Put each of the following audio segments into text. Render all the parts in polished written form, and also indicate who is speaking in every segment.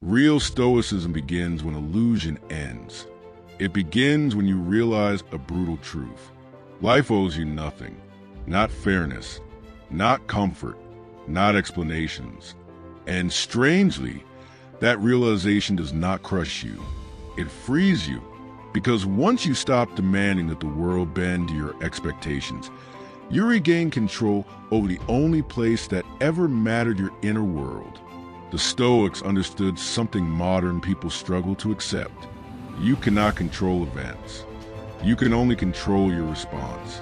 Speaker 1: Real Stoicism begins when illusion ends. It begins when you realize a brutal truth. Life owes you nothing, not fairness, not comfort, not explanations. And strangely, that realization does not crush you. It frees you, because once you stop demanding that the world bend to your expectations, you regain control over the only place that ever mattered, your inner world. The Stoics understood something modern people struggle to accept. You cannot control events. You can only control your response.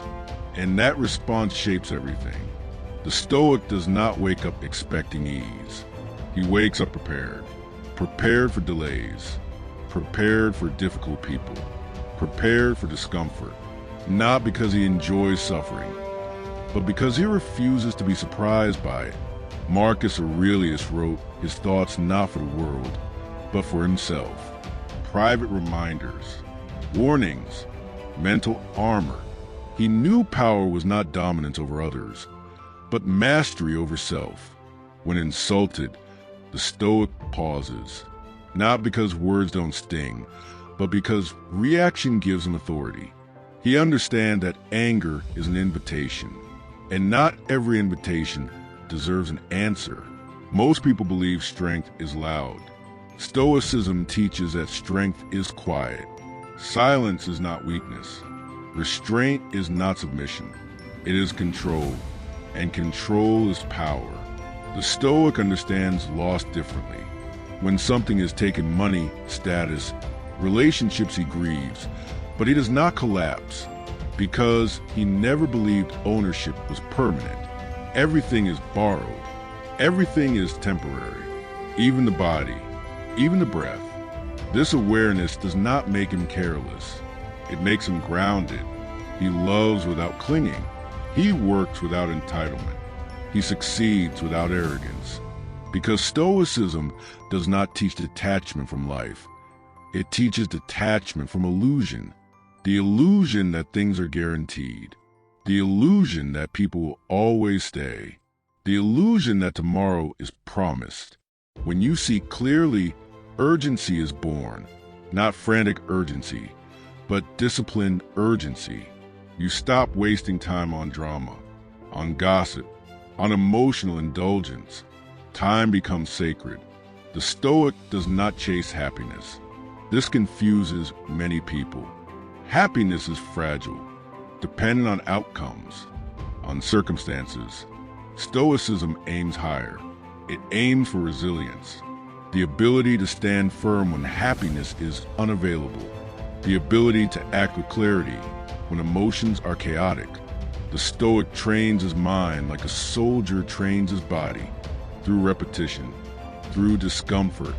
Speaker 1: And that response shapes everything. The Stoic does not wake up expecting ease. He wakes up prepared for delays, prepared for difficult people, prepared for discomfort, not because he enjoys suffering, but because he refuses to be surprised by it. Marcus Aurelius wrote his thoughts not for the world, but for himself. Private reminders, warnings, mental armor. He knew power was not dominance over others, but mastery over self. When insulted, the Stoic pauses, not because words don't sting, but because reaction gives him authority. He understands that anger is an invitation, and not every invitation deserves an answer. Most people believe strength is loud. Stoicism teaches that strength is quiet. Silence is not weakness. Restraint is not submission. It is control, and control is power. The Stoic understands loss differently. When something is taken, money, status, relationships, he grieves, but he does not collapse, because he never believed ownership was permanent. Everything is borrowed. Everything is temporary. Even the body, even the breath. This awareness does not make him careless. It makes him grounded. He loves without clinging. He works without entitlement. He succeeds without arrogance. Because Stoicism does not teach detachment from life. It teaches detachment from illusion. The illusion that things are guaranteed. The illusion that people will always stay. The illusion that tomorrow is promised. When you see clearly, urgency is born. Not frantic urgency, but disciplined urgency. You stop wasting time on drama, on gossip, on emotional indulgence. Time becomes sacred. The Stoic does not chase happiness. This confuses many people. Happiness is fragile, dependent on outcomes, on circumstances. Stoicism aims higher. It aims for resilience, the ability to stand firm when happiness is unavailable, the ability to act with clarity when emotions are chaotic. The Stoic trains his mind like a soldier trains his body, through repetition, through discomfort,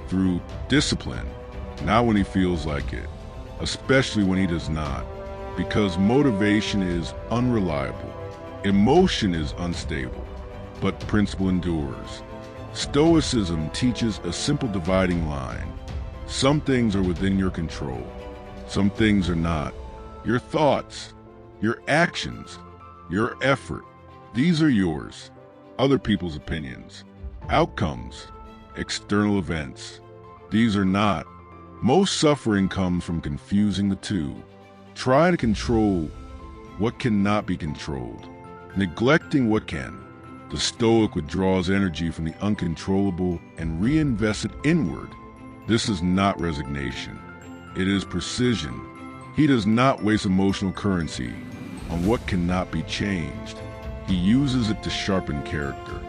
Speaker 1: through discipline, not when he feels like it, especially when he does not, because motivation is unreliable, emotion is unstable, but principle endures. Stoicism teaches a simple dividing line. Some things are within your control. Some things are not. Your thoughts, your actions, your effort, these are yours. Other people's opinions, outcomes, external events, these are not. Most suffering comes from confusing the two. Try to control what cannot be controlled, neglecting what can. The Stoic withdraws energy from the uncontrollable and reinvests it inward. This is not resignation. It is precision. He does not waste emotional currency on what cannot be changed. He uses it to sharpen character.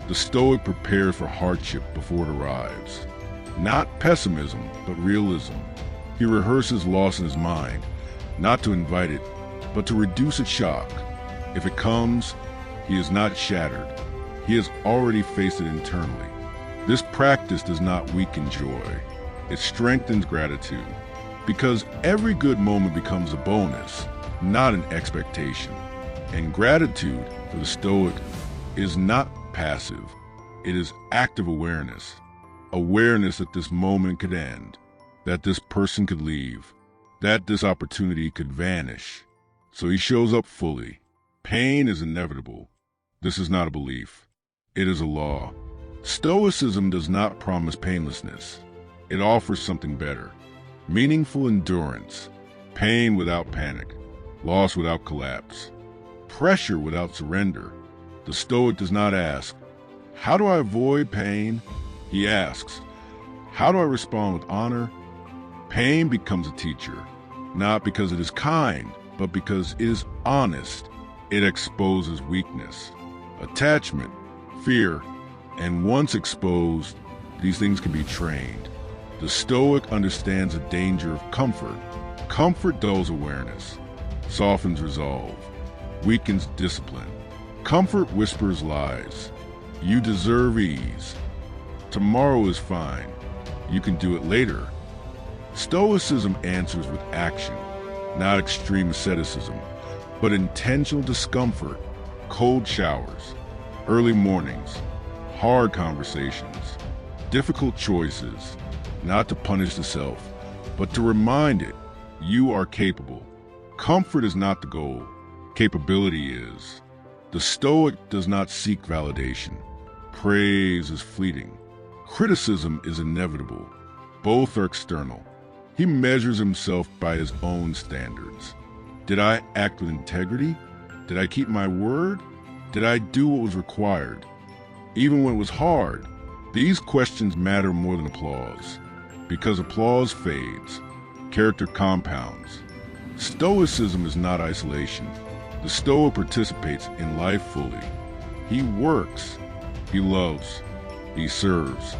Speaker 1: The Stoic prepares for hardship before it arrives. Not pessimism, but realism. He rehearses loss in his mind, not to invite it, but to reduce its shock. If it comes, he is not shattered. He has already faced it internally. This practice does not weaken joy. It strengthens gratitude, because every good moment becomes a bonus, not an expectation. And gratitude for the Stoic is not passive. It is active awareness. Awareness that this moment could end, that this person could leave, that this opportunity could vanish. So he shows up fully. Pain is inevitable. This is not a belief. It is a law. Stoicism does not promise painlessness. It offers something better: meaningful endurance, pain without panic, loss without collapse, pressure without surrender. The Stoic does not ask, "How do I avoid pain?" He asks, "How do I respond with honor?" Pain becomes a teacher, not because it is kind, but because it is honest. It exposes weakness, attachment, fear, and once exposed, these things can be trained. The Stoic understands the danger of comfort. Comfort dulls awareness, softens resolve, weakens discipline. Comfort whispers lies. You deserve ease. Tomorrow is fine. You can do it later. Stoicism answers with action, not extreme asceticism, but intentional discomfort, cold showers, early mornings, hard conversations, difficult choices, not to punish the self, but to remind it you are capable. Comfort is not the goal, capability is. The Stoic does not seek validation. Praise is fleeting. Criticism is inevitable. Both are external. He measures himself by his own standards. Did I act with integrity? Did I keep my word? Did I do what was required? Even when it was hard, these questions matter more than applause, because applause fades, character compounds. Stoicism is not isolation. The Stoic participates in life fully. He works, he loves, he serves,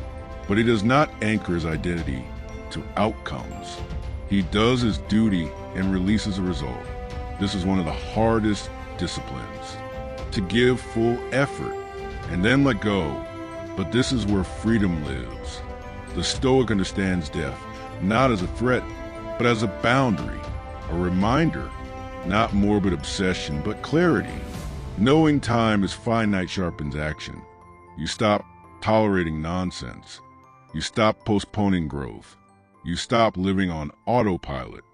Speaker 1: but he does not anchor his identity to outcomes. He does his duty and releases a result. This is one of the hardest disciplines. To give full effort and then let go. But this is where freedom lives. The Stoic understands death, not as a threat, but as a boundary, a reminder, not morbid obsession, but clarity. Knowing time is finite sharpens action. You stop tolerating nonsense. You stop postponing growth. You stop living on autopilot.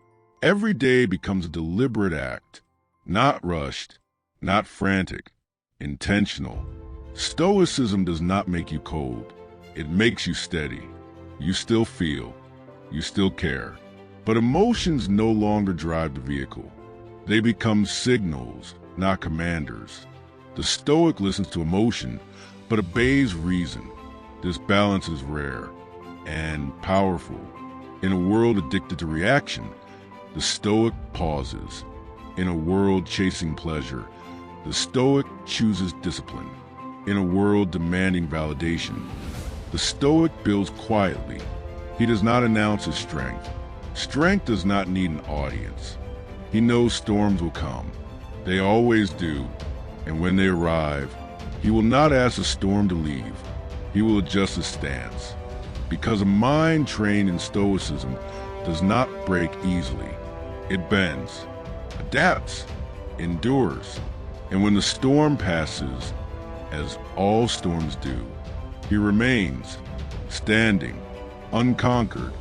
Speaker 1: Every day becomes a deliberate act, not rushed, not frantic, intentional. Stoicism does not make you cold. It makes you steady. You still feel. You still care. But emotions no longer drive the vehicle. They become signals, not commanders. The Stoic listens to emotion, but obeys reason. This balance is rare and powerful. In a world addicted to reaction, the Stoic pauses. In a world chasing pleasure, the Stoic chooses discipline. In a world demanding validation, the Stoic builds quietly. He does not announce his strength. Strength does not need an audience. He knows storms will come. They always do. And when they arrive, he will not ask the storm to leave. He will adjust his stance. Because a mind trained in Stoicism does not break easily. It bends, adapts, endures. And when the storm passes, as all storms do, he remains, standing, unconquered,